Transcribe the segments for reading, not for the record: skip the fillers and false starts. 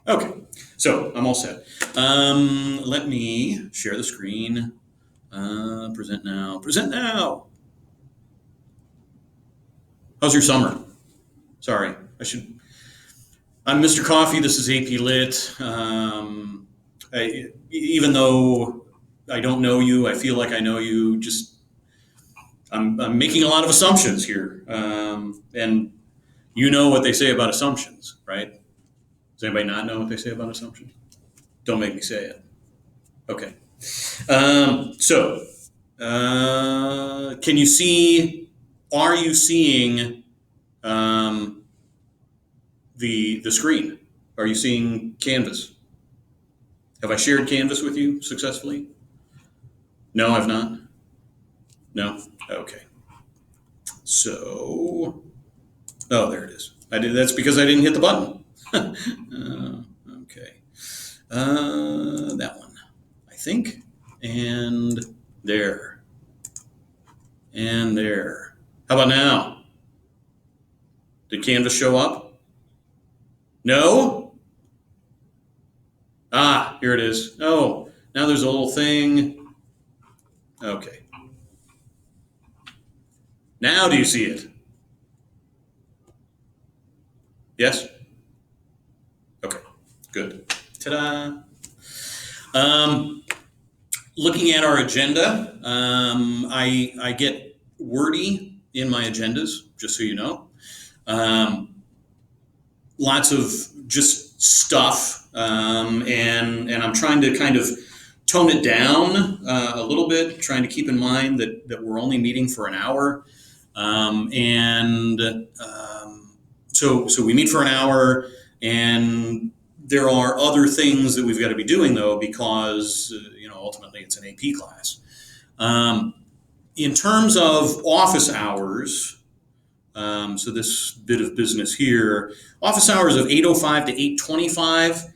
Okay, so I'm all set. Let me share the screen. Present now. Present now. How's your summer? Sorry, I'm Mr. Coffee. This is AP Lit. Even though I don't know you, I feel like I know you. I'm making a lot of assumptions here, and you know what they say about assumptions, right? Does anybody not know what they say about assumptions? Don't make me say it. Okay. So, can you see? Are you seeing um, the screen? Are you seeing Canvas? Have I shared Canvas with you successfully? No, I've not. No. Okay. So, oh, there it is. I did. That's because I didn't hit the button. Okay. That one, I think, and there, and there. How about now? Did Canvas show up? No? Ah, here it is. Oh, now there's a little thing. Okay. Now do you see it? Yes? Okay, good. Ta-da. Um, Looking at our agenda, I get wordy in my agendas, just so you know. Lots of just stuff, and I'm trying to kind of tone it down a little bit, trying to keep in mind that we're only meeting for an hour. So we meet for an hour, and there are other things that we've got to be doing though, because ultimately it's an AP class. In terms of office hours, so this bit of business here, office hours of 8:05 to 8:25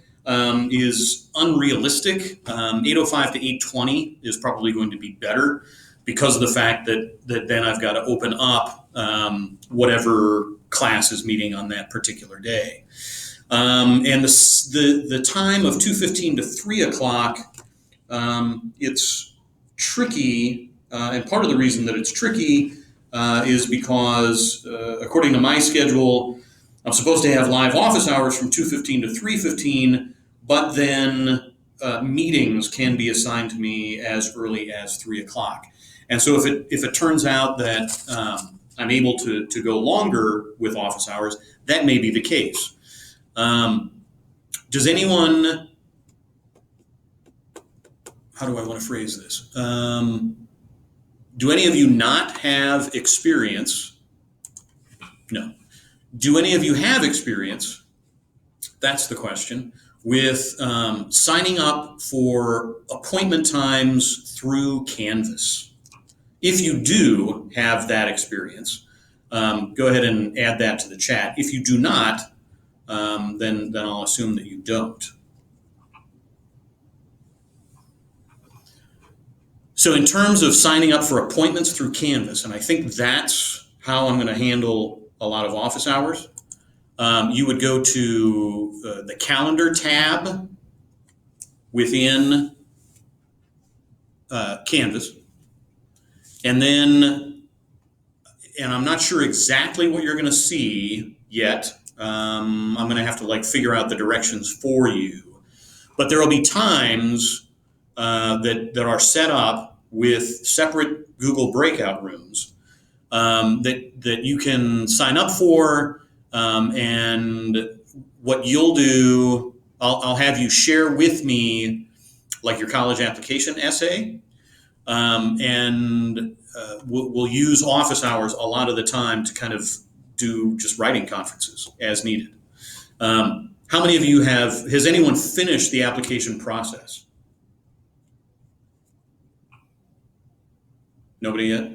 is unrealistic. 8:05 to 8:20 is probably going to be better because of the fact that then I've got to open up whatever class is meeting on that particular day. And the time of 2:15 to 3 o'clock, it's tricky, and part of the reason that it's tricky is because, according to my schedule, I'm supposed to have live office hours from 2:15 to 3:15, but then meetings can be assigned to me as early as 3 o'clock. And so if it turns out that I'm able to go longer with office hours, that may be the case. Does anyone, how do I want to phrase this? Do any of you not have experience? No. Do any of you have experience? That's the question. With signing up for appointment times through Canvas. If you do have that experience, go ahead and add that to the chat. If you do not, then I'll assume that you don't. So in terms of signing up for appointments through Canvas, and I think that's how I'm going to handle a lot of office hours, you would go to the calendar tab within Canvas, and I'm not sure exactly what you're going to see yet. I'm going to have to figure out the directions for you, but there will be times that are set up with separate Google breakout rooms that you can sign up for, and what you'll do, I'll have you share with me your college application essay, and we'll use office hours a lot of the time to kind of do just writing conferences as needed. How many of you has anyone finished the application process? Nobody yet?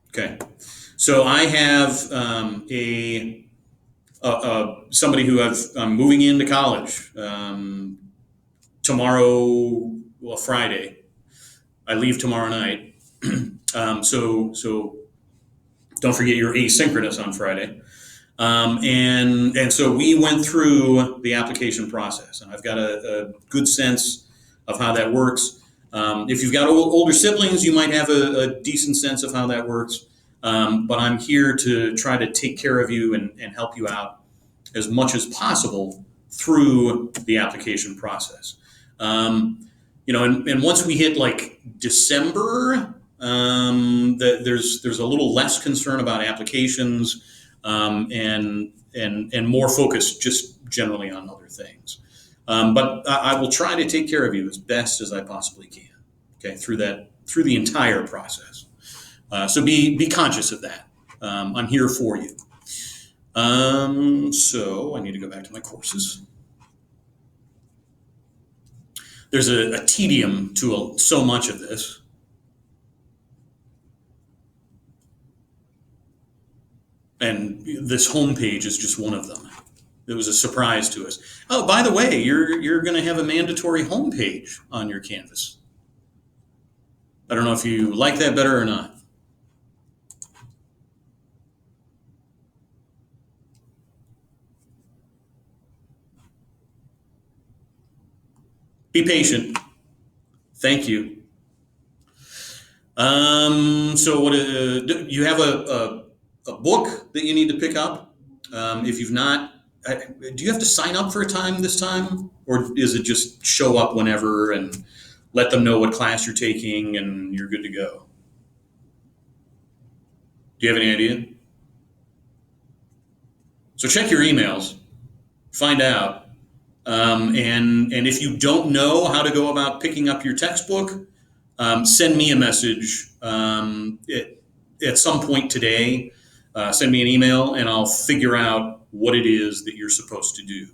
Okay. So I have somebody who I'm moving into college tomorrow, well, Friday. I leave tomorrow night. So don't forget you're asynchronous on Friday. And so we went through the application process, and I've got a good sense of how that works. If you've got older siblings, you might have a decent sense of how that works. But I'm here to try to take care of you and help you out as much as possible through the application process. And once we hit like December, there's a little less concern about applications, and more focus just generally on other things. But I will try to take care of you as best as I possibly can. Okay, through the entire process. So be conscious of that. I'm here for you. So I need to go back to my courses. There's a tedium to so much of this. And this homepage is just one of them. It was a surprise to us. Oh, by the way, you're going to have a mandatory homepage on your Canvas. I don't know if you like that better or not. Be patient. Thank you. So what you have a book that you need to pick up? If you've not, do you have to sign up for a time this time, or is it just show up whenever and let them know what class you're taking and you're good to go? Do you have any idea? So check your emails, find out, and if you don't know how to go about picking up your textbook, send me a message at some point today. Send me an email, and I'll figure out what it is that you're supposed to do.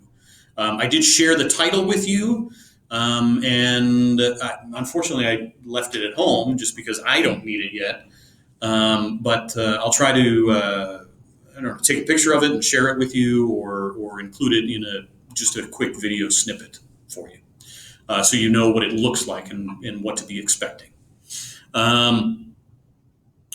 I did share the title with you, and unfortunately, I left it at home just because I don't need it yet. But I'll try to I don't know, take a picture of it and share it with you, or include it in just a quick video snippet for you, so you know what it looks like and what to be expecting.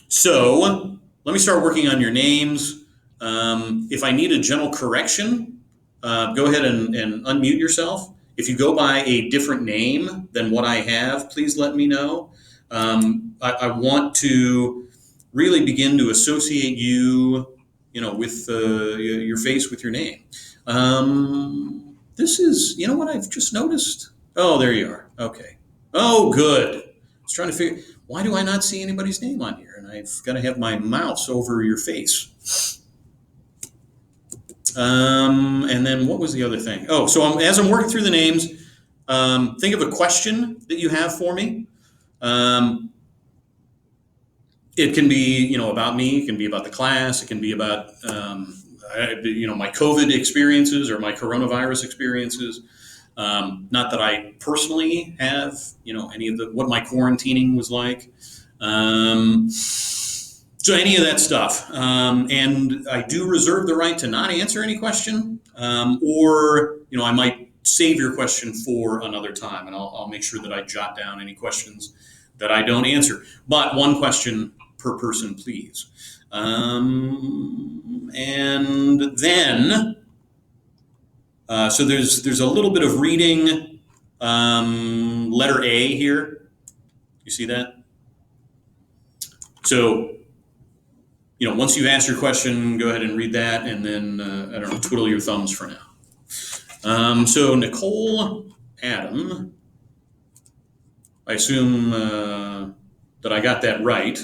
So let me start working on your names. If I need a general correction, go ahead and unmute yourself. If you go by a different name than what I have, please let me know. I want to really begin to associate you, with your face with your name. This is, you know what I've just noticed? Oh, there you are. Okay. Oh, good. I was trying to figure, why do I not see anybody's name on here? And I've got to have my mouse over your face. And then what was the other thing? Oh, so as I'm working through the names, think of a question that you have for me. It can be, about me. It can be about the class. It can be about, my COVID experiences or my coronavirus experiences. Not that I personally have, any of what my quarantining was like. So any of that stuff. And I do reserve the right to not answer any question, or, I might save your question for another time, and I'll make sure that I jot down any questions that I don't answer. But one question per person, please. And then, so there's a little bit of reading, letter A here. You see that? So, once you've asked your question, go ahead and read that, and then, I don't know, twiddle your thumbs for now. So Nicole Adam, I assume that I got that right.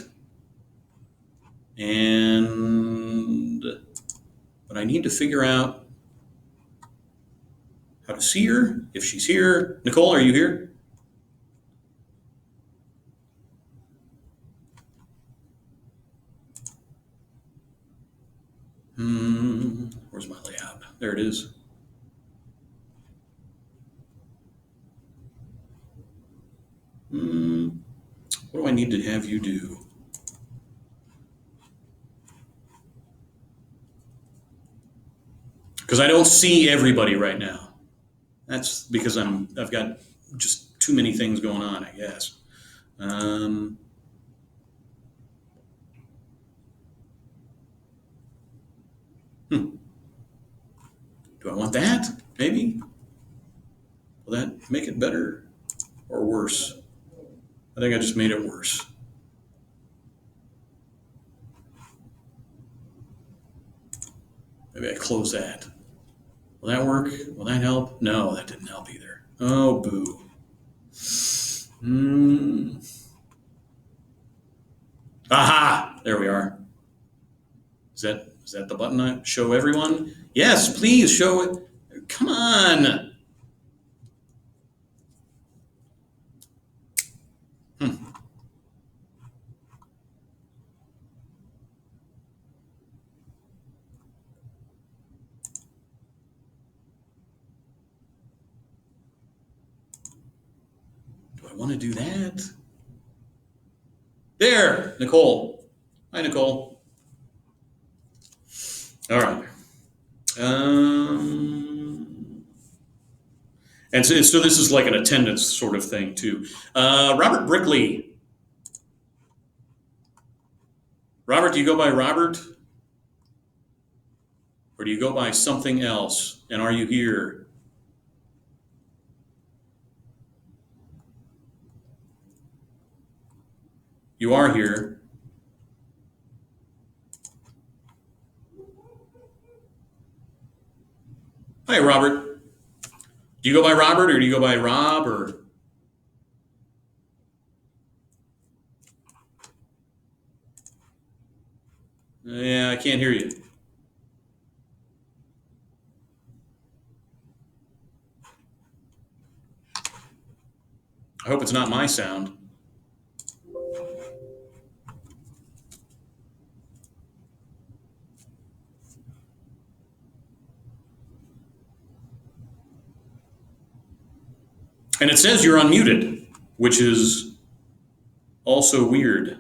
But I need to figure out how to see her, if she's here. Nicole, are you here? Where's my layout? There it is. What do I need to have you do? Because I don't see everybody right now. That's because I've got just too many things going on, I guess. Do I want that? Maybe. Will that make it better or worse? I think I just made it worse. Maybe I close that. Will that work? Will that help? No, that didn't help either. Oh, boo. Aha! There we are. Is that the button I show everyone? Yes, please show it. Come on. Hmm. Do I want to do that? There, Nicole. Hi, Nicole. All right. And so this is like an attendance sort of thing too. Robert Brickley. Robert, do you go by Robert? Or do you go by something else? And are you here? You are here. Hi, Robert. Do you go by Robert or do you go by Rob or? Yeah, I can't hear you. I hope it's not my sound. And it says you're unmuted, which is also weird.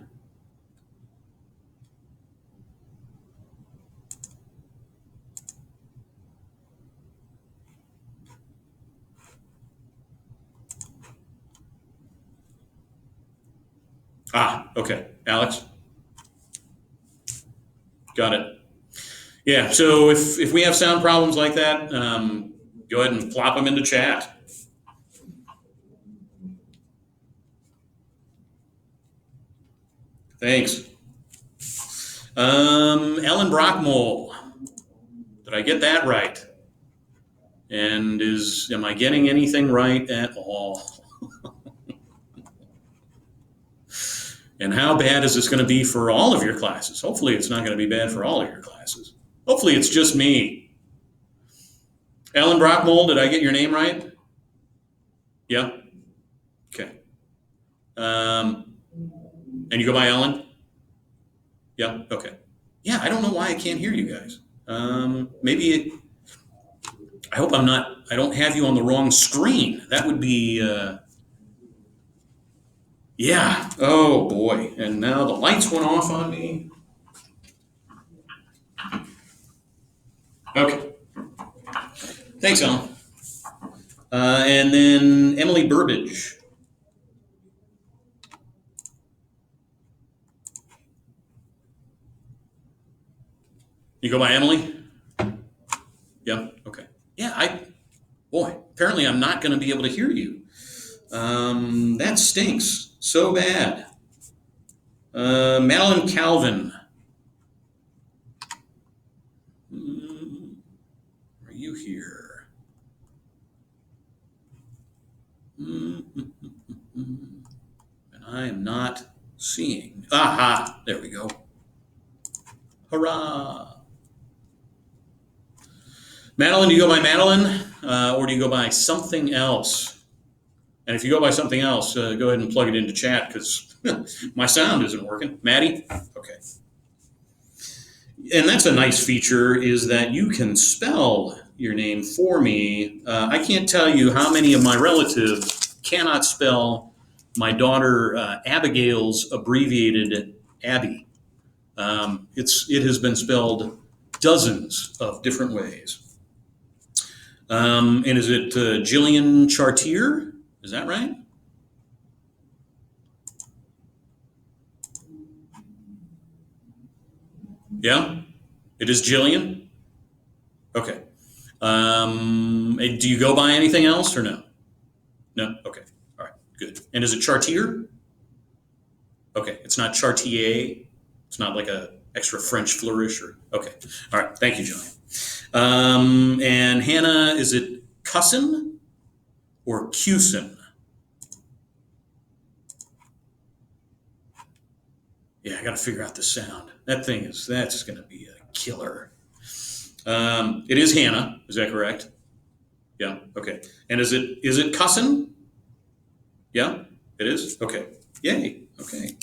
Ah, okay. Alex? Got it. Yeah, so if we have sound problems like that, go ahead and plop them into chat. Thanks. Ellen Brockmole. Did I get that right? And am I getting anything right at all? And how bad is this going to be for all of your classes? Hopefully it's not going to be bad for all of your classes. Hopefully it's just me. Ellen Brockmole, did I get your name right? Yeah? Okay. And you go by Ellen? Yeah? Okay. Yeah, I don't know why I can't hear you guys. I hope I don't have you on the wrong screen. That would be, yeah. Oh boy. And now the lights went off on me. Okay. Thanks, Ellen. And then Emily Burbage. You go by Emily? Yeah. Okay. Yeah. Apparently I'm not going to be able to hear you. That stinks so bad. Madeline Calvin. Are you here? And I am not seeing. Aha! There we go. Hurrah! Madeline, do you go by Madeline, or do you go by something else? And if you go by something else, go ahead and plug it into chat because my sound isn't working. Maddie? Okay. And that's a nice feature is that you can spell your name for me. I can't tell you how many of my relatives cannot spell my daughter Abigail's abbreviated Abby. It has been spelled dozens of different ways. And is it Jillian Chartier? Is that right? Yeah, it is Jillian. Okay. Do you go by anything else or no? No? Okay. All right. Good. And is it Chartier? Okay. It's not Chartier? It's not like a extra French flourish or. Okay. All right. Thank you, Johnny. And Hannah, is it Cussin or Cusin? Yeah, I got to figure out the sound. That's going to be a killer. It is Hannah. Is that correct? Yeah. Okay. And is it Cussin? Yeah, it is. Okay. Yay. Okay.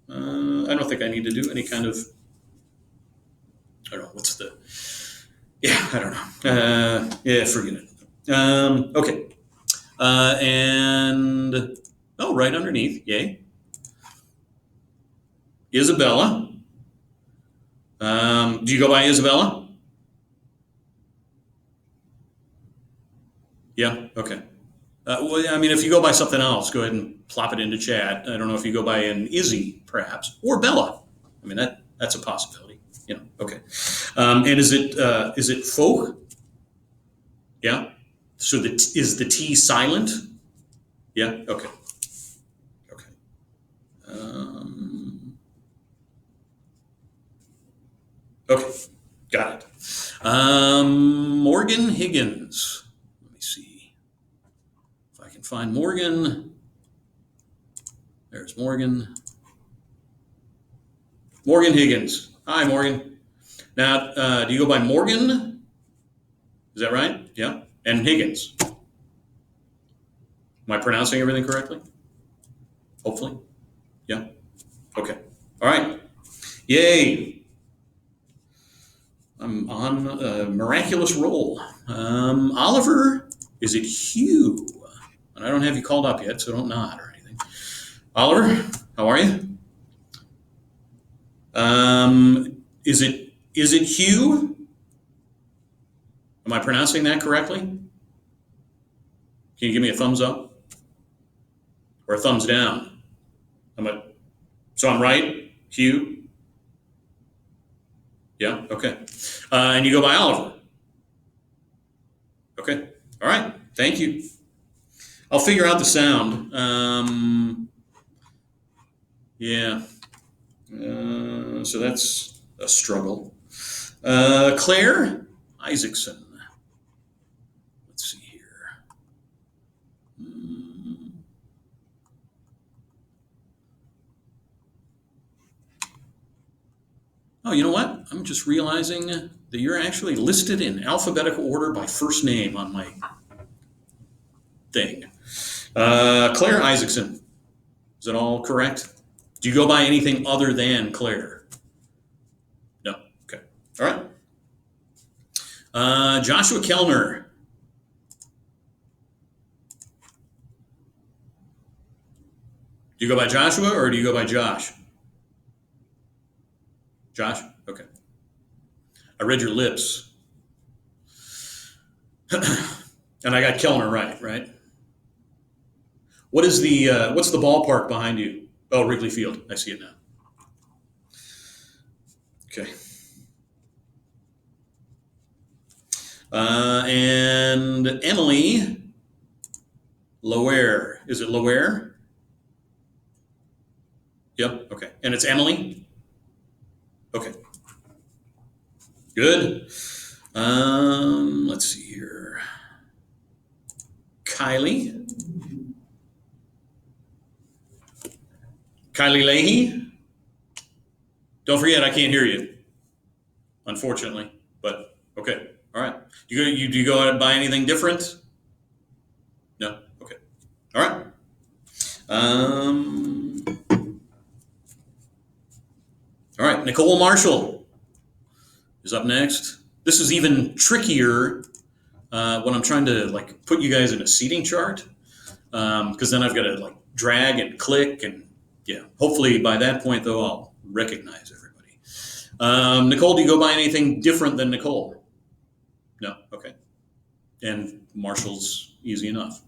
I don't think I need to do any kind of. I don't know. What's the? Yeah, I don't know. Yeah, forget it. Okay. And oh, right underneath. Yay. Isabella. Do you go by Isabella? Yeah. Okay. Well, I mean, if you go by something else, go ahead and plop it into chat. I don't know if you go by an Izzy, perhaps, or Bella. I mean, that's a possibility. Okay. And is it folk? Yeah. So is the T silent? Yeah. Okay. Okay. Okay. Got it. Morgan Higgins. Let me see if I can find Morgan. There's Morgan. Morgan Higgins. Hi, Morgan. Now, do you go by Morgan? Is that right? Yeah. And Higgins. Am I pronouncing everything correctly? Hopefully. Yeah. Okay. All right. Yay. I'm on a miraculous roll. Oliver, is it Hugh? And I don't have you called up yet, so don't nod or anything. Oliver, how are you? Is it Hugh? Am I pronouncing that correctly? Can you give me a thumbs up or a thumbs down? So I'm right, Hugh. Yeah. Okay. And you go by Oliver. Okay. All right. Thank you. I'll figure out the sound. Yeah. So that's a struggle. Claire Isaacson. Let's see here. Oh, you know what? I'm just realizing that you're actually listed in alphabetical order by first name on my thing. Claire Isaacson. Is that all correct? Do you go by anything other than Claire? No. Okay. All right. Joshua Kellner. Do you go by Joshua or do you go by Josh? Josh? Okay. I read your lips. And I got Kellner right? What's the ballpark behind you? Oh, Wrigley Field. I see it now. Okay. And Emily Lower. Is it Lower? Yep. Okay. And it's Emily? Okay. Good. Let's see here. Kylie Leahy. Don't forget, I can't hear you, unfortunately. But okay. All right. Do you go out and buy anything different? No. Okay. All right. All right. Nicole Marshall is up next. This is even trickier when I'm trying to put you guys in a seating chart, because then I've got to drag and click and yeah. Hopefully by that point though I'll recognize everybody. Nicole, do you go by anything different than Nicole? No. Okay. And Marshall's easy enough.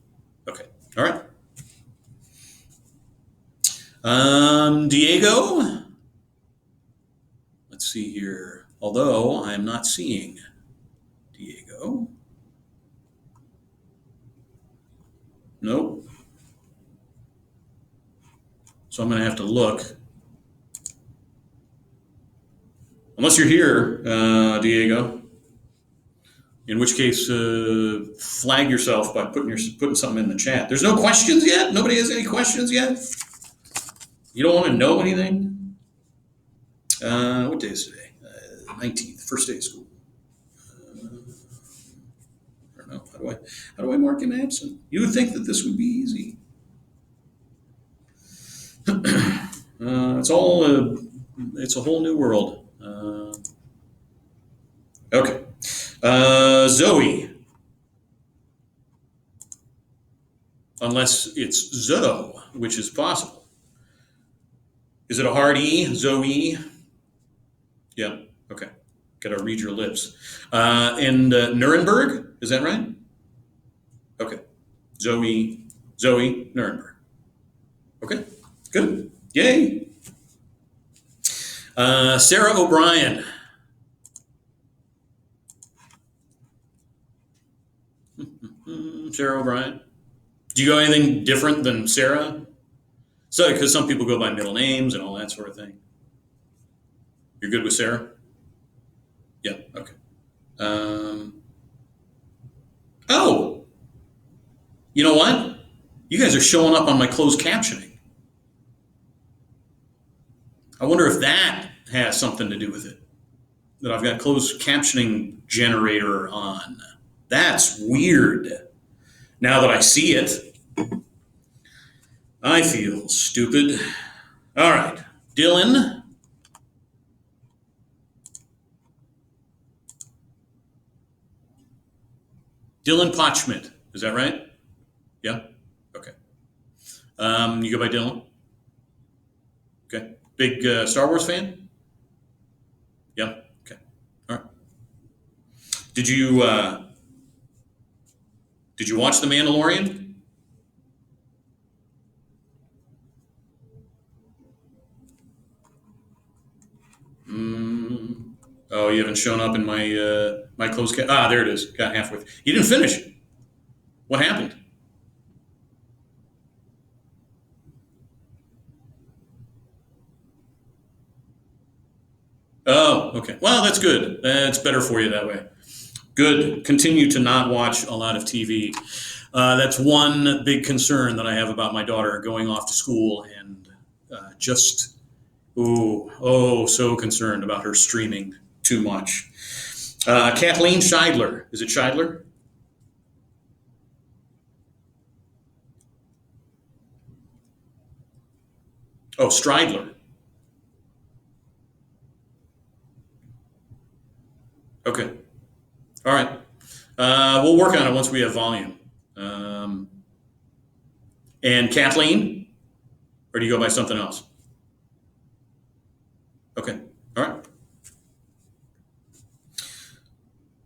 Okay. All right. Diego. Let's see here. Although I am not seeing Diego. Nope. So I'm going to have to look. Unless you're here, Diego. In which case, flag yourself by putting something in the chat. There's no questions yet? Nobody has any questions yet? You don't want to know anything? What day is today? 19th, first day of school. I don't know. How do I mark him absent? You would think that this would be easy. It's a whole new world. Okay. Zoe. Unless it's Zoe, which is possible. Is it a hard E? Zoe? Yeah. Okay. Gotta read your lips. And Nuremberg? Is that right? Okay. Zoe Nuremberg. Okay. Good. Yay. Sarah O'Brien. Sarah O'Brien. Do you go anything different than Sarah? So, because some people go by middle names and all that sort of thing. You're good with Sarah? Yeah. Okay. Oh, you know what? You guys are showing up on my closed captioning. I wonder if that has something to do with it. That I've got closed captioning generator on. That's weird. Now that I see it, I feel stupid. All right, Dylan. Dylan Potschmidt. Is that right? Yeah? Okay. You go by Dylan? Okay. Big Star Wars fan? Yeah? Okay. All right. Did you watch The Mandalorian? Oh, you haven't shown up in my closed cap. Ah, there it is. Got halfway. You didn't finish. What happened? Oh, okay. Well, that's good. That's better for you that way. Good. Continue to not watch a lot of TV. That's one big concern that I have about my daughter going off to school and just, so concerned about her streaming too much. Kathleen Scheidler. Is it Scheidler? Oh, Stridler. Okay. All right. We'll work on it once we have volume. And Kathleen? Or do you go by something else? Okay. All right.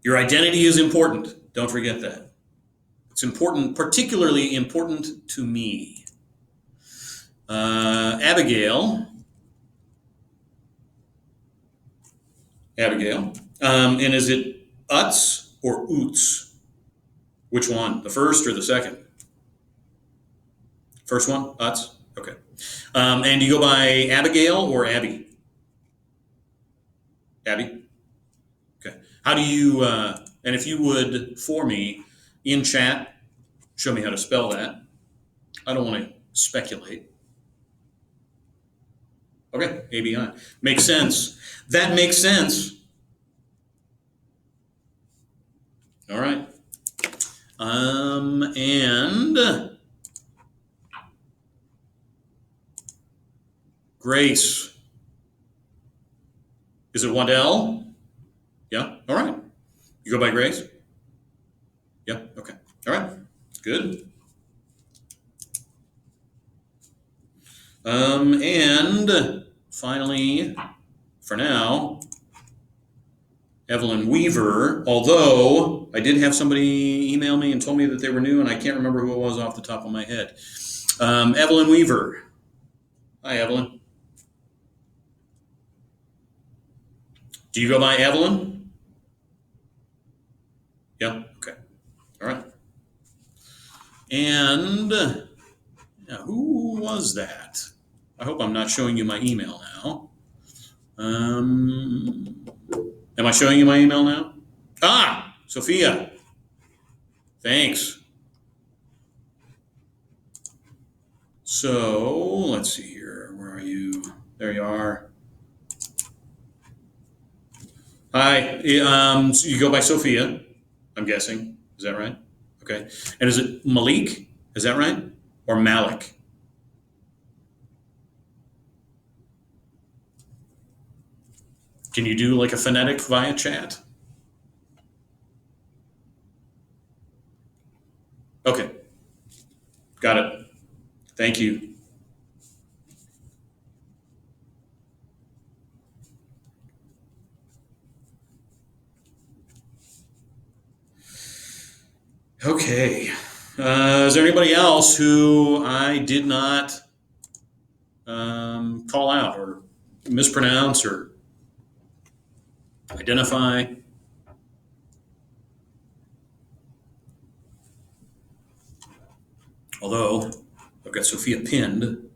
Your identity is important. Don't forget that. It's important, particularly important to me. Abigail. And is it Utz or Oots? Which one? The first or the second? First one? Utz? Okay. And do you go by Abigail or Abby? Abby? Okay. How do you, and if you would, for me, in chat, show me how to spell that. I don't want to speculate. Okay, ABI. Makes sense. That makes sense. All right. And Grace. Is it Waddell? Yeah. All right. You go by Grace? Yeah. Okay. All right. Good. And finally, for now, Evelyn Weaver, although I did have somebody email me and told me that they were new, and I can't remember who it was off the top of my head. Evelyn Weaver. Hi, Evelyn. Do you go by Evelyn? Yeah. Okay. All right. And who was that? I hope I'm not showing you my email now. Am I showing you my email now? Ah, Sophia. Thanks. So let's see here. Where are you? There you are. Hi. So you go by Sophia, I'm guessing. Is that right? Okay. And is it Malik? Is that right? Or Malik? Can you do like a phonetic via chat? Okay. Got it. Thank you. Okay. Is there anybody else who I did not call out or mispronounce or identify? Although I've got Sophia pinned,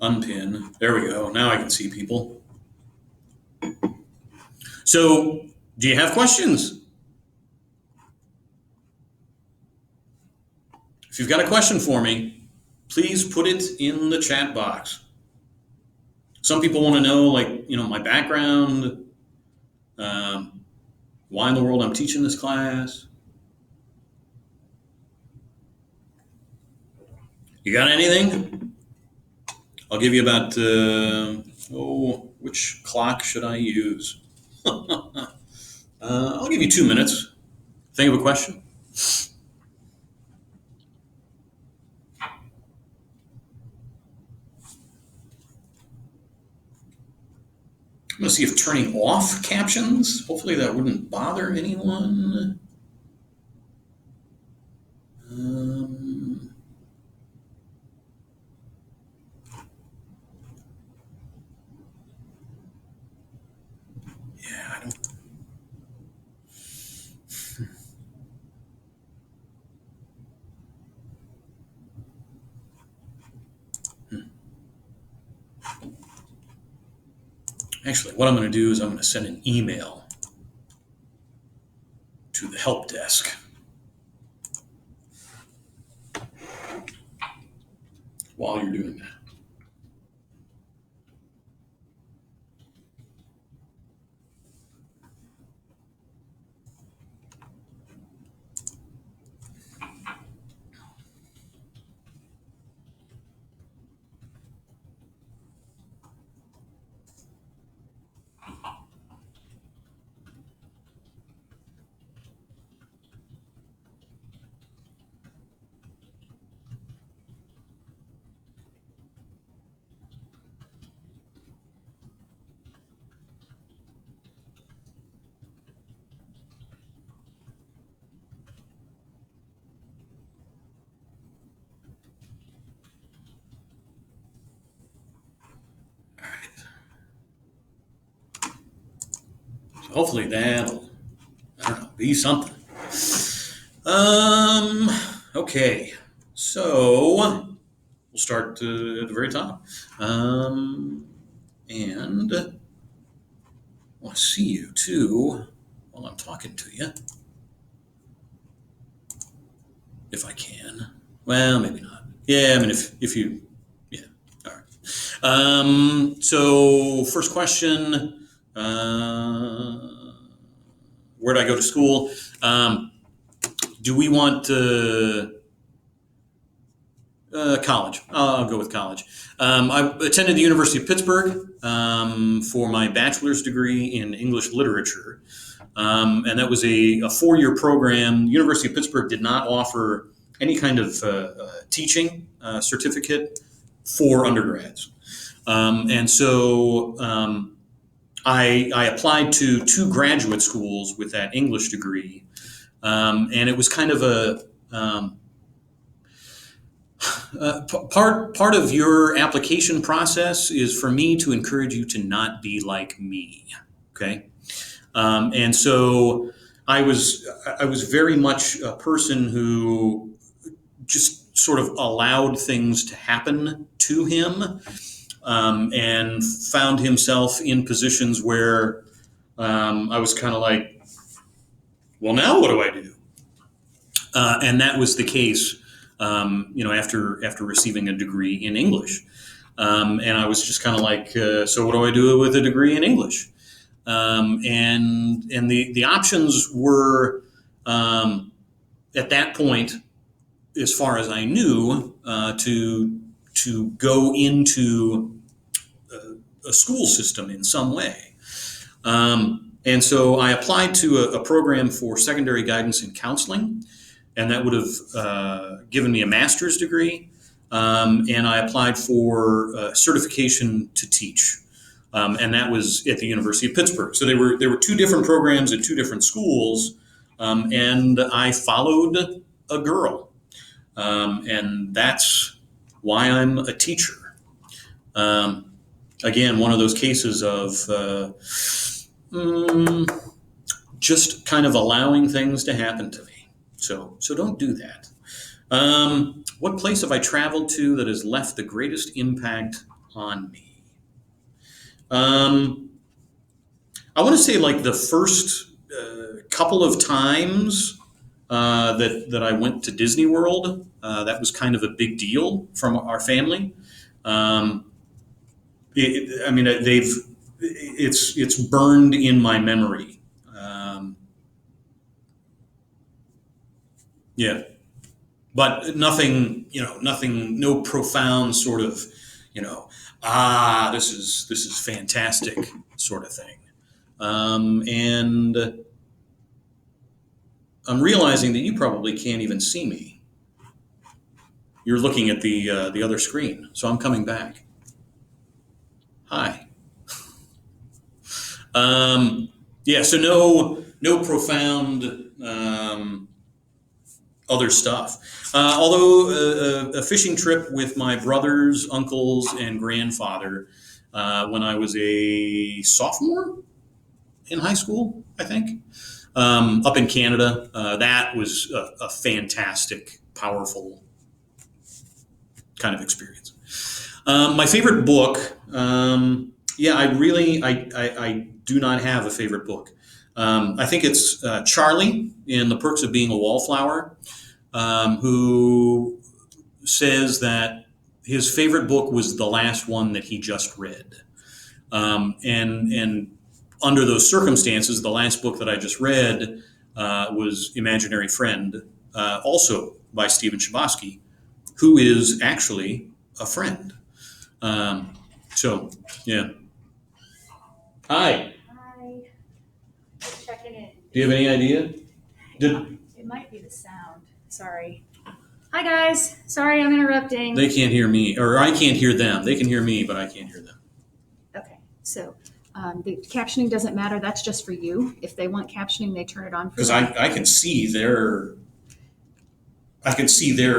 unpin. There we go. Now I can see people. So, do you have questions? If you've got a question for me, please put it in the chat box. Some people want to know, like, my background, um, why in the world I'm teaching this class. You got anything? I'll give you about, which clock should I use? I'll give you 2 minutes. Think of a question. I'm going to see if turning off captions, hopefully that wouldn't bother anyone. Um, yeah, I don't. Actually, what I'm going to do is I'm going to send an email to the help desk while you're doing that. All right. So hopefully that'll, I don't know, be something. Okay. So we'll start at the very top. And I want to see you too while I'm talking to you, if I can. Well, maybe not. Yeah, I mean, if you, yeah, all right. So first question, where did I go to school? Do we want college? I'll go with college. I attended the University of Pittsburgh for my bachelor's degree in English literature. And that was a 4-year program. The University of Pittsburgh did not offer any kind of teaching certificate for undergrads. And so I applied to 2 graduate schools with that English degree. And it was kind of a part of your application process is for me to encourage you to not be like me. Okay. And so I was very much a person who just sort of allowed things to happen to him, and found himself in positions where I was kind of like, well, now what do I do? And that was the case, after receiving a degree in English. And I was just kind of like, so what do I do with a degree in English? And the options were, at that point, as far as I knew, to go into a school system in some way. And so I applied to a program for secondary guidance and counseling, and that would have given me a master's degree. And I applied for certification to teach, and that was at the University of Pittsburgh. So there were two different programs at two different schools, and I followed a girl, and that's why I'm a teacher. Again, one of those cases of just kind of allowing things to happen to me. So don't do that. What place have I traveled to that has left the greatest impact on me? I want to say like the first couple of times that I went to Disney World. That was kind of a big deal from our family. It's burned in my memory. Yeah, but nothing, no profound sort of, this is fantastic sort of thing. And I'm realizing that you probably can't even see me. You're looking at the other screen, so I'm coming back. Hi. So no profound other stuff. Although a fishing trip with my brothers, uncles, and grandfather when I was a sophomore in high school, I think, up in Canada. That was a fantastic, powerful kind of experience. My favorite book, I do not have a favorite book. I think it's Charlie in The Perks of Being a Wallflower, who says that his favorite book was the last one that he just read. And under those circumstances, the last book that I just read was Imaginary Friend, also by Stephen Chbosky, who is actually a friend. Yeah. Hi. Hi. Just checking in. Do you have any idea? It might be the sound. Sorry. Hi guys. Sorry I'm interrupting. They can't hear me, or I can't hear them. They can hear me, but I can't hear them. Okay. So the captioning doesn't matter. That's just for you. If they want captioning, they turn it on for Because you. I can see their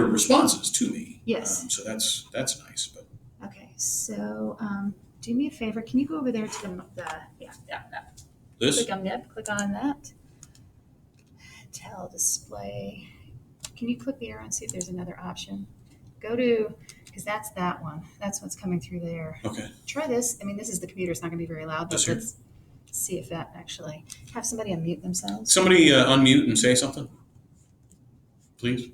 responses to me. Yes. So that's nice. But Okay. So do me a favor. Can you go over there to this? Click on that. Tell display. Can you click the arrow and see if there's another option? Go to, because that's that one. That's what's coming through there. Okay. Try this. I mean, this is the computer. It's not going to be very loud, but This here? let's see if that actually, have somebody unmute themselves. Somebody unmute and say something, please.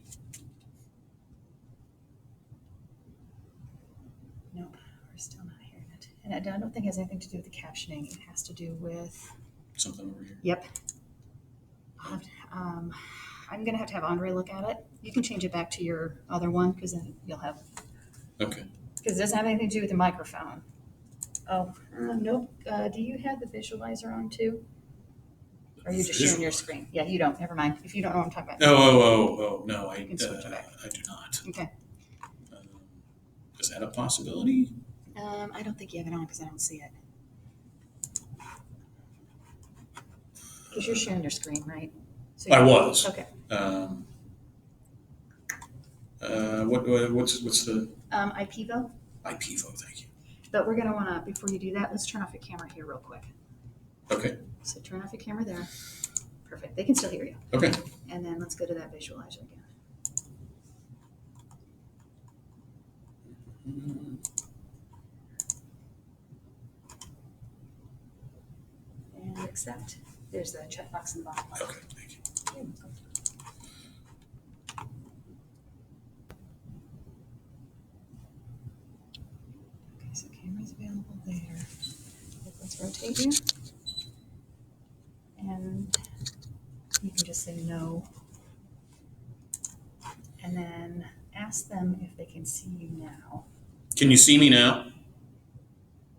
Nope, we're still not hearing it. And I don't think it has anything to do with the captioning. It has to do with, Something over here. yep. I'm going to have Andre look at it. You can change it back to your other one because then you'll have, Okay. because it doesn't have anything to do with the microphone. Oh, nope. Do you have the visualizer on too? Or are you just sharing your screen? Yeah, you don't. Never mind. If you don't know what I'm talking about. Oh, no, I can switch it back. I do not. Okay. Is that a possibility? I don't think you have it on because I don't see it. Because you're sharing your screen, right? So I was. Okay. What's the IPvo. IPvo? Thank you. But we're going to want to, before you do that, let's turn off your camera here real quick. Okay. So turn off your camera there. Perfect. They can still hear you. Okay. And then let's go to that visualizer again. And accept. There's the checkbox in the bottom. Okay. Thank you. Okay, so camera's available there. Let's rotate you. And you can just say no. And then ask them if they can see you now. Can you see me now?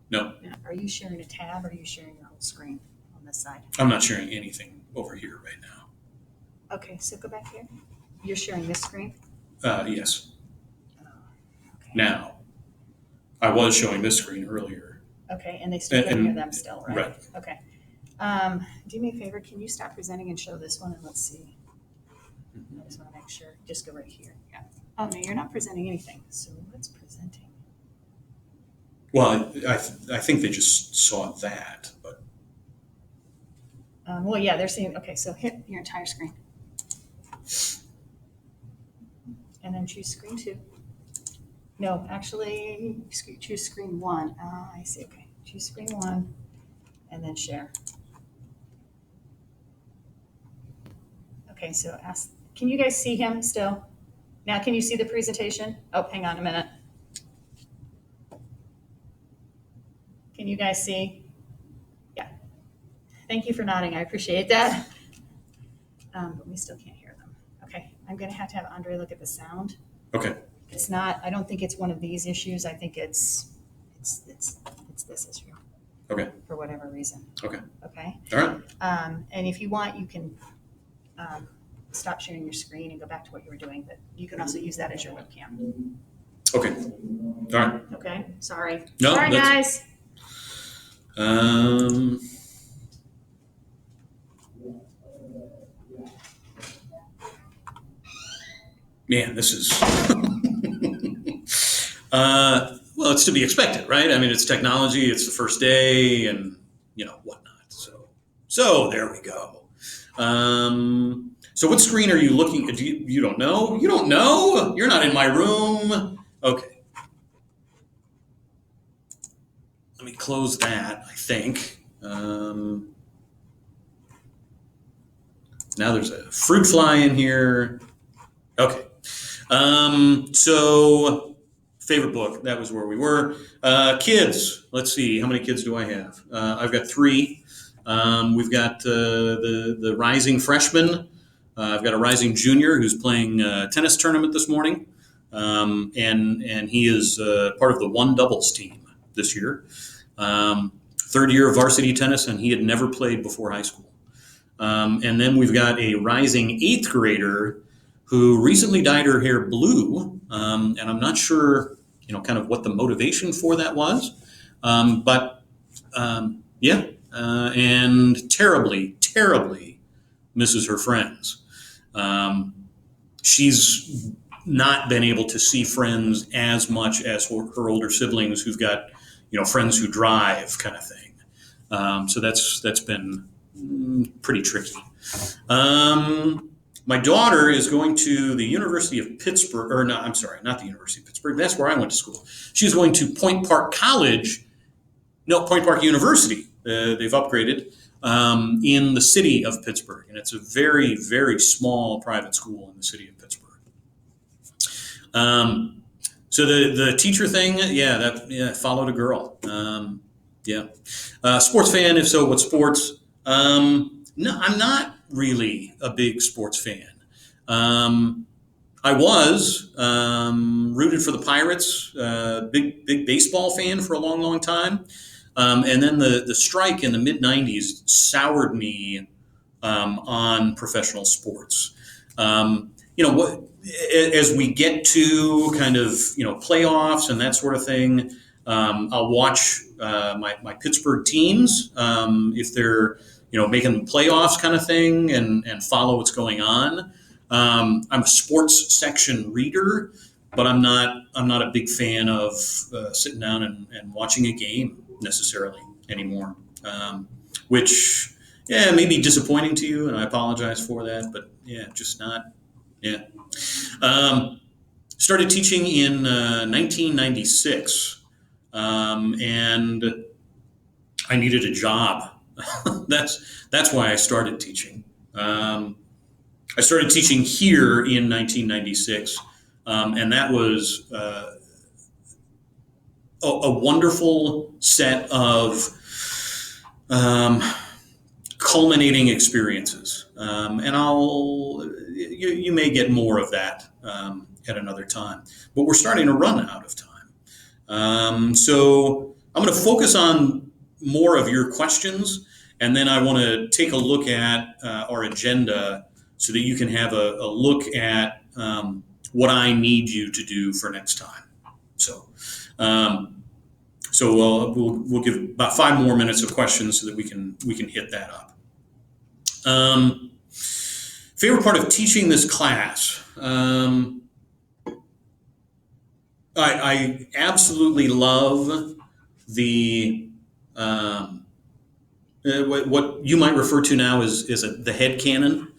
No. Now, are you sharing a tab or are you sharing your whole screen on this side? I'm not sharing anything over here right now. Okay, so go back here. You're sharing this screen? Yes. Oh, okay. Now, I was showing this screen earlier. Okay, and they still can hear them still, right? Right. Okay. Do me a favor, can you stop presenting and show this one and let's see. I just want to make sure. Just go right here. Yeah. Oh, no, you're not presenting anything. So what's presenting? Well, I think they just saw that, but Well, yeah, they're seeing. Okay, so hit your entire screen. And then choose screen 2. No, actually, choose screen 1. I see. Okay, choose screen 1 and then share. Okay, so can you guys see him still? Now, can you see the presentation? Oh, hang on a minute. Can you guys see? Yeah. Thank you for nodding. I appreciate that. But we still can't hear them. Okay, I'm going to have Andre look at the sound. okay. It's not. I don't think it's one of these issues. I think it's this issue. Okay. For whatever reason. Okay. Okay. All right. And if you want, you can stop sharing your screen and go back to what you were doing. But you can also use that as your webcam. Okay. All right. Okay. Sorry. No, Sorry, guys. Man, this is well, it's to be expected, right? I mean, it's technology, it's the first day, and whatnot. So there we go. So what screen are you looking at? You don't know? You don't know? You're not in my room. Okay. Let me close that, I think. Now there's a fruit fly in here. Okay. So favorite book, that was where we were. Kids, let's see, how many kids do I have? I've got 3. We've got the rising freshman. I've got a rising junior who's playing a tennis tournament this morning. And he is part of the one doubles team this year. 3rd year of varsity tennis, and he had never played before high school. And then we've got a rising 8th grader who recently dyed her hair blue, and I'm not sure, kind of what the motivation for that was, but yeah, and terribly, terribly misses her friends. She's not been able to see friends as much as her older siblings who've got, friends who drive kind of thing. So that's been pretty tricky. My daughter is going to the University of Pittsburgh, or no, I'm sorry, not the University of Pittsburgh. That's where I went to school. She's going to Point Park University. They've upgraded in the city of Pittsburgh, and it's a very, very small private school in the city of Pittsburgh. So the teacher thing, followed a girl. Sports fan, if so, what sports? No, I'm not really a big sports fan. I was rooted for the Pirates, big baseball fan for a long, long time. And then the strike in the mid-'90s soured me on professional sports. As we get to kind of playoffs and that sort of thing, I'll watch my Pittsburgh teams if they're making the playoffs kind of thing and follow what's going on. I'm a sports section reader, but I'm not a big fan of sitting down and watching a game necessarily anymore. which, yeah, may be disappointing to you, and I apologize for that, but yeah, just not, yeah. Um, Started teaching in 1996, and I needed a job. That's why I started teaching. I started teaching here in 1996, and that was a wonderful set of um, culminating experiences. And you may get more of that at another time. But we're starting to run out of time. So I'm going to focus on more of your questions, and then I want to take a look at our agenda so that you can have a look at what I need you to do for next time. So, we'll give about 5 more minutes of questions so that we can hit that up. Favorite part of teaching this class. I absolutely love the what you might refer to now as the head canon,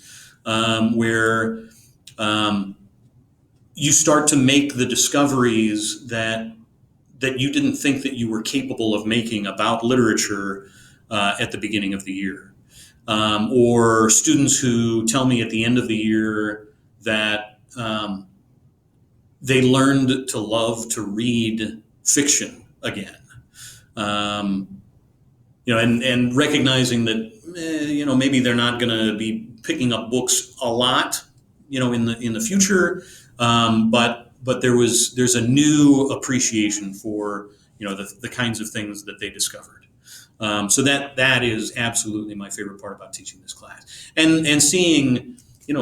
where you start to make the discoveries that you didn't think that you were capable of making about literature at the beginning of the year, or students who tell me at the end of the year that they learned to love to read fiction again. And recognizing that maybe they're not going to be picking up books a lot, in the future, but there's a new appreciation for the kinds of things that they discovered. So that is absolutely my favorite part about teaching this class, and seeing,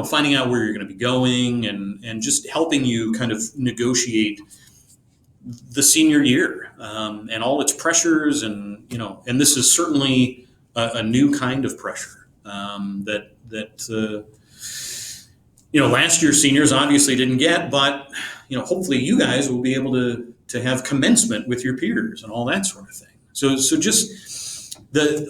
finding out where you're going to be going, and just helping you kind of negotiate the senior year, and all its pressures, and this is certainly a new kind of pressure that last year's seniors obviously didn't get, but hopefully you guys will be able to have commencement with your peers and all that sort of thing. So just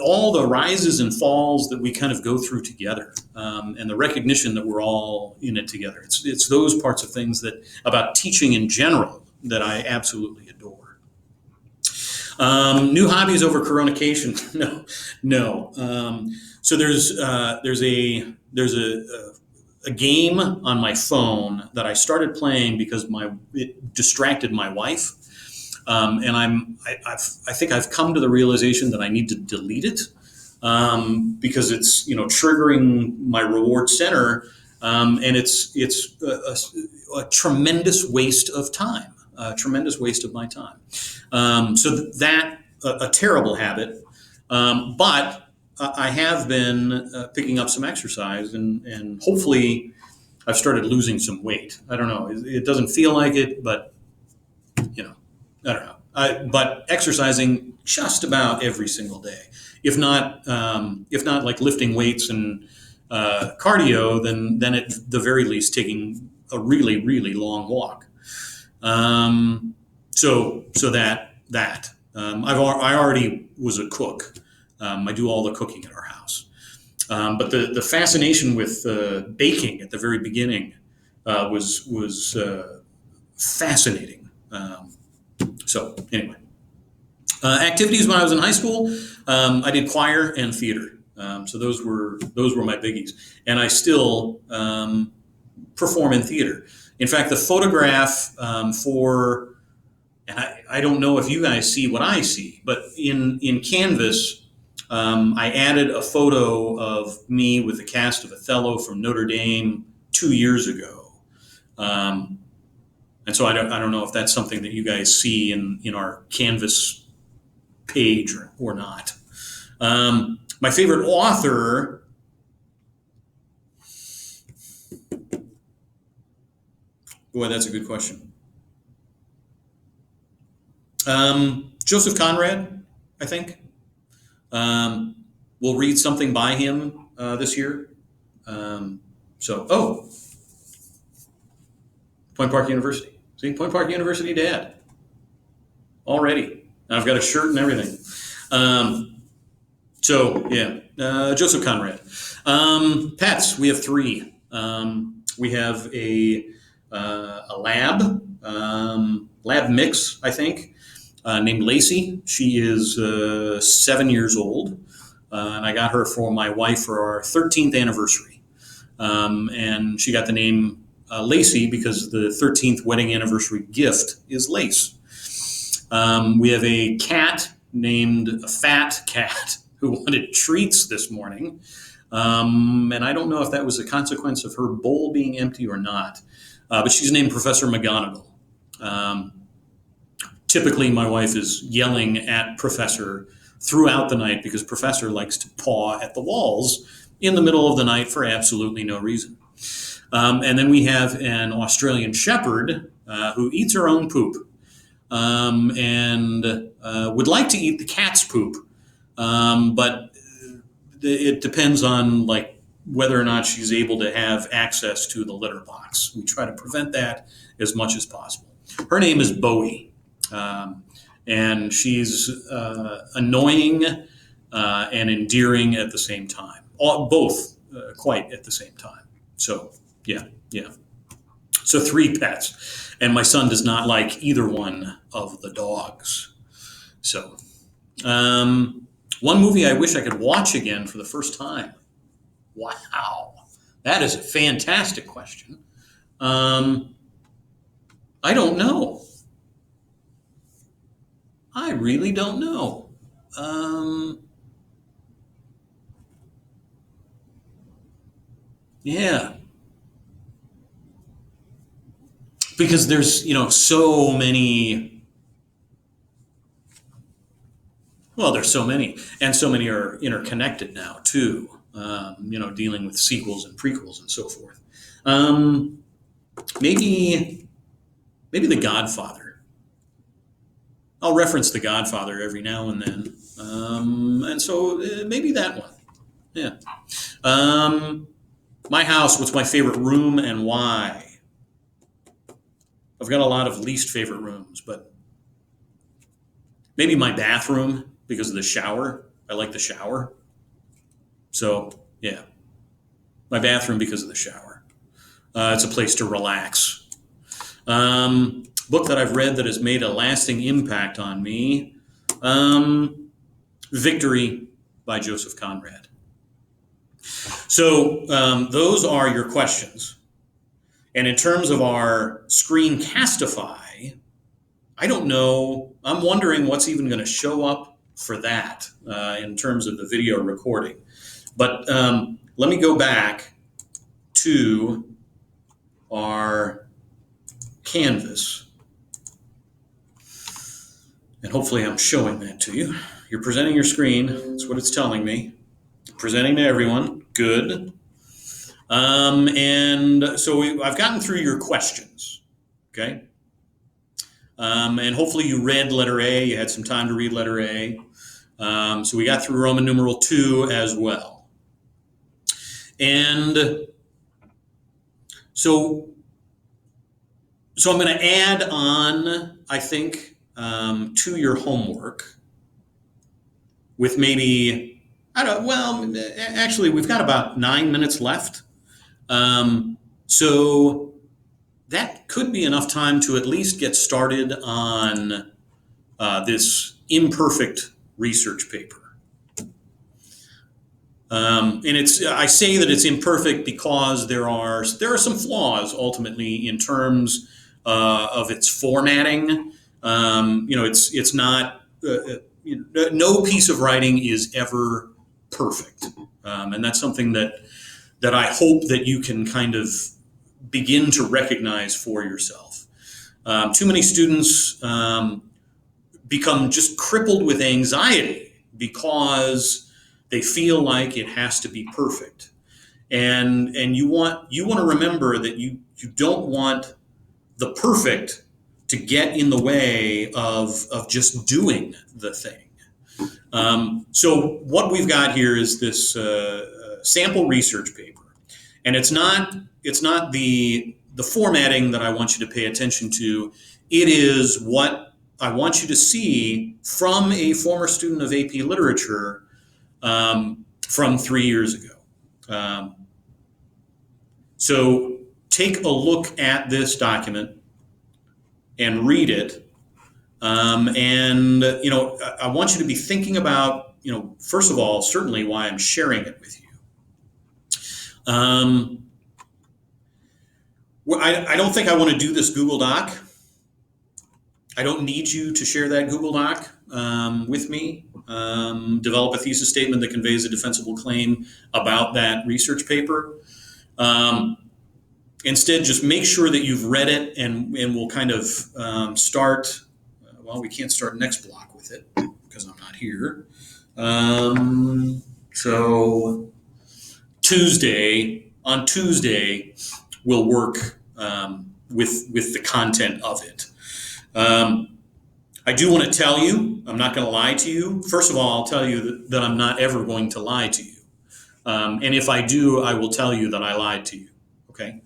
all the rises and falls that we kind of go through together, and the recognition that we're all in it together. It's those parts of things about teaching in general that I absolutely adore. New hobbies over Coronication? No. So there's a game on my phone that I started playing because it distracted my wife, and I think I've come to the realization that I need to delete it, because it's triggering my reward center, and it's a tremendous waste of time. A tremendous waste of my time. So that a terrible habit, but I have been picking up some exercise, and hopefully I've started losing some weight. I don't know. It doesn't feel like it, but I don't know. But exercising just about every single day, if not like lifting weights and cardio, then at the very least taking a really, really long walk. So that I already was a cook. I do all the cooking at our house. But the fascination with baking at the very beginning was fascinating. So anyway, activities when I was in high school, I did choir and theater. So those were my biggies, and I still perform in theater. In fact, the photograph for, and I don't know if you guys see what I see, but in Canvas, I added a photo of me with the cast of Othello from Notre Dame 2 years ago. And so I don't know if that's something that you guys see in our Canvas page or not. My favorite author, boy, that's a good question. Joseph Conrad, I think. We'll read something by him this year. Point Park University. See, Point Park University dad. Already. I've got a shirt and everything. So yeah, Joseph Conrad. Pets, we have three. We have a lab mix, I think, named Lacey. She is 7 years old, and I got her for my wife for our 13th anniversary. And she got the name Lacey because the 13th wedding anniversary gift is lace. We have a cat named a Fat Cat who wanted treats this morning. And I don't know if that was a consequence of her bowl being empty or not. But she's named Professor McGonagall. Um, Typically, my wife is yelling at Professor throughout the night because Professor likes to paw at the walls in the middle of the night for absolutely no reason. And then we have an Australian Shepherd who eats her own poop. And would like to eat the cat's poop, but it depends on like whether or not she's able to have access to the litter box. We try to prevent that as much as possible. Her name is Bowie, and she's annoying and endearing at the same time, both quite at the same time. So yeah. So three pets, and my son does not like either one of the dogs. So, one movie I wish I could watch again for the first time. Wow, that is a fantastic question. I don't know. I really don't know. Yeah, because there's so many. Well, there's so many, and so many are interconnected now too. Dealing with sequels and prequels and so forth. Um, maybe The Godfather. I'll reference The Godfather every now and then, and so maybe that one. Yeah. Um, my house. What's my favorite room and why? I've got a lot of least favorite rooms, but maybe my bathroom because of the shower. I like the shower. So yeah, my bathroom because of the shower. It's a place to relax. Book that I've read that has made a lasting impact on me. Victory by Joseph Conrad. So those are your questions. And in terms of our Screencastify, I don't know. I'm wondering what's even going to show up for that in terms of the video recording. But let me go back to our Canvas. And hopefully I'm showing that to you. You're presenting your screen. That's what it's telling me. Presenting to everyone. Good. And so I've gotten through your questions. Okay. And hopefully you read letter A. You had some time to read letter A. So we got through Roman numeral 2 as well. And so I'm going to add on, I think, to your homework with maybe, actually, we've got about 9 minutes left. So that could be enough time to at least get started on this imperfect research paper. And I say that it's imperfect because there are some flaws ultimately in terms of its formatting. It's not no piece of writing is ever perfect, and that's something that I hope that you can kind of begin to recognize for yourself. Too many students become just crippled with anxiety because they feel like it has to be perfect, and you want to remember that you don't want the perfect to get in the way of just doing the thing. So what we've got here is this sample research paper, and it's not the formatting that I want you to pay attention to. It is what I want you to see from a former student of AP Literature from 3 years ago. So take a look at this document and read it. And I want you to be thinking about, first of all, certainly why I'm sharing it with you. I don't think I want to do this Google Doc. I don't need you to share that Google Doc with me. Develop a thesis statement that conveys a defensible claim about that research paper. Instead, just make sure that you've read it, and we'll kind of start. Well, we can't start next block with it because I'm not here. So on Tuesday, we'll work with the content of it. I do want to tell you, I'm not going to lie to you. First of all, I'll tell you that I'm not ever going to lie to you. And if I do, I will tell you that I lied to you. Okay?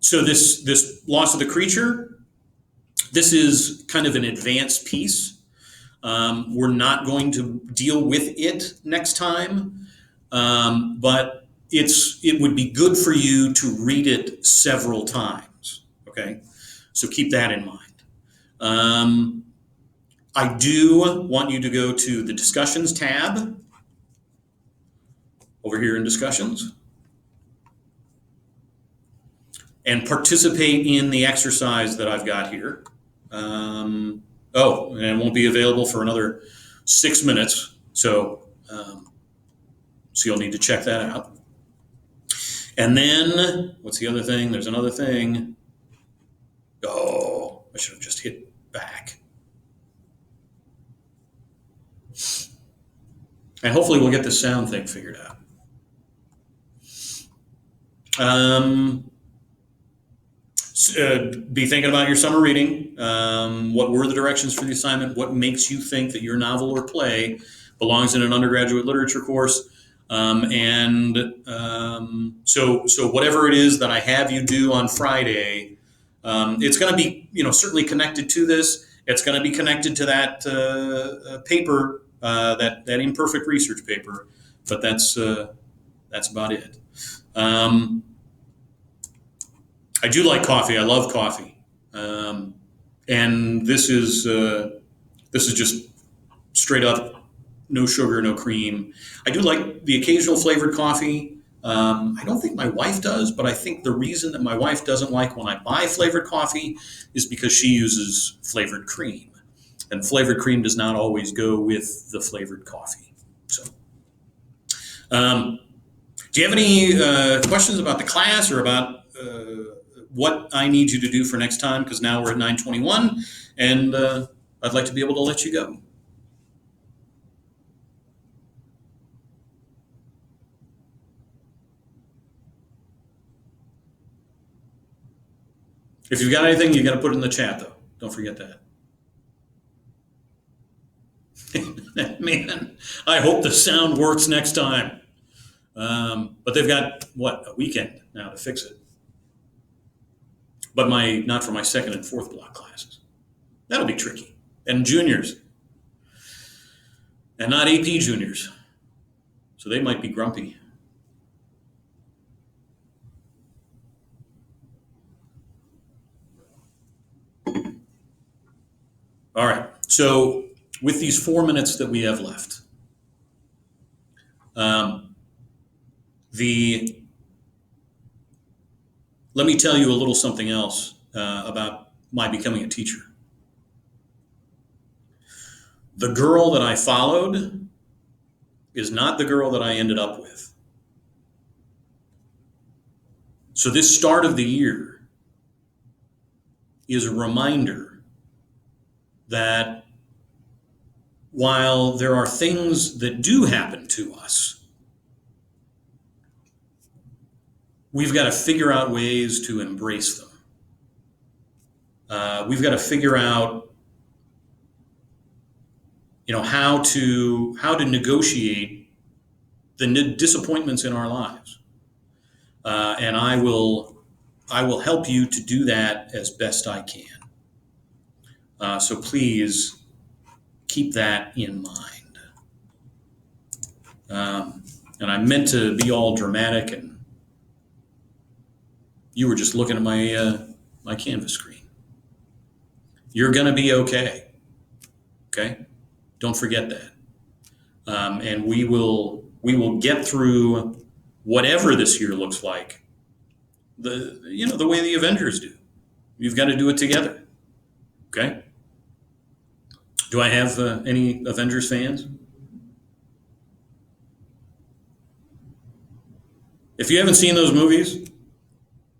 So this loss of the creature, this is kind of an advanced piece. We're not going to deal with it next time, but it would be good for you to read it several times. Okay? So keep that in mind. I do want you to go to the discussions tab over here in discussions and participate in the exercise that I've got here. And it won't be available for another 6 minutes. So you'll need to check that out. And then, what's the other thing? There's another thing. Oh, I should have just hit back. And hopefully we'll get the sound thing figured out. Be thinking about your summer reading. What were the directions for the assignment? What makes you think that your novel or play belongs in an undergraduate literature course? So whatever it is that I have you do on Friday, it's going to be certainly connected to this. It's going to be connected to that paper, that imperfect research paper. But that's about it. I do like coffee. I love coffee, and this is just straight up, no sugar, no cream. I do like the occasional flavored coffee. I don't think my wife does, but I think the reason that my wife doesn't like when I buy flavored coffee is because she uses flavored cream, and flavored cream does not always go with the flavored coffee. So, do you have any questions about the class or about what I need you to do for next time? Because now we're at 9:21, and I'd like to be able to let you go. If you've got anything, you got to put it in the chat, though. Don't forget that. Man, I hope the sound works next time. But they've got, a weekend now to fix it. But not for my second and fourth block classes. That'll be tricky. And juniors. And not AP juniors. So they might be grumpy. All right. So with these 4 minutes that we have left, let me tell you a little something else about my becoming a teacher. The girl that I followed is not the girl that I ended up with. So this start of the year is a reminder that while there are things that do happen to us, we've got to figure out ways to embrace them. We've got to figure out, how to negotiate the disappointments in our lives, and I will help you to do that as best I can. So please keep that in mind. And I meant to be all dramatic, and you were just looking at my Canvas screen. You're going to be okay. Okay, don't forget that. And we will get through whatever this year looks like. The way the Avengers do. You've got to do it together. Okay. Do I have any Avengers fans? If you haven't seen those movies,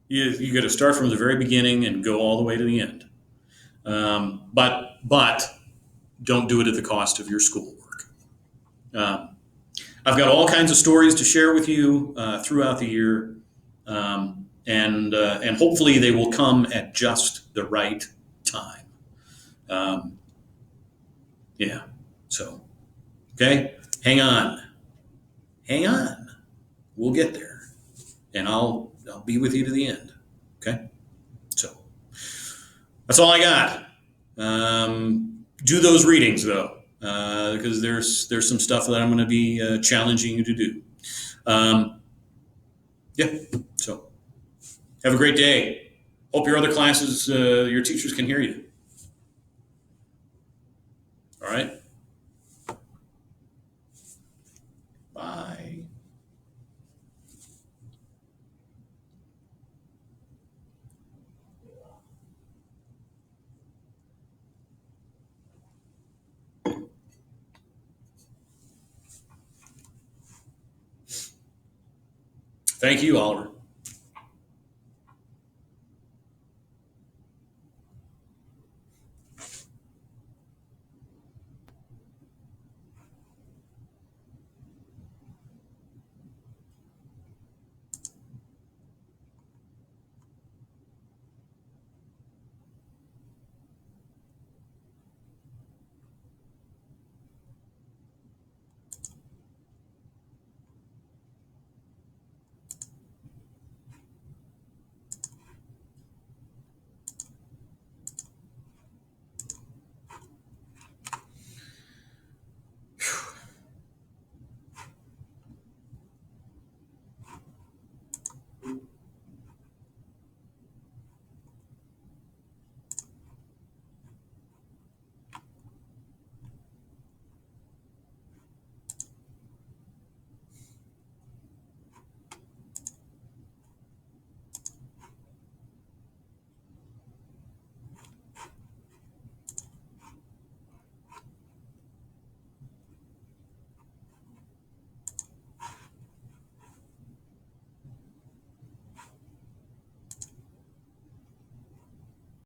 you got to start from the very beginning and go all the way to the end. But don't do it at the cost of your schoolwork. Um, I've got all kinds of stories to share with you throughout the year, and hopefully they will come at just the right time. Um, yeah. So, okay, hang on. We'll get there, and I'll be with you to the end. Okay. So that's all I got. Do those readings though, because there's some stuff that I'm going to be challenging you to do. Yeah. So have a great day. Hope your other classes, your teachers can hear you. All right. Bye. Thank you, Oliver.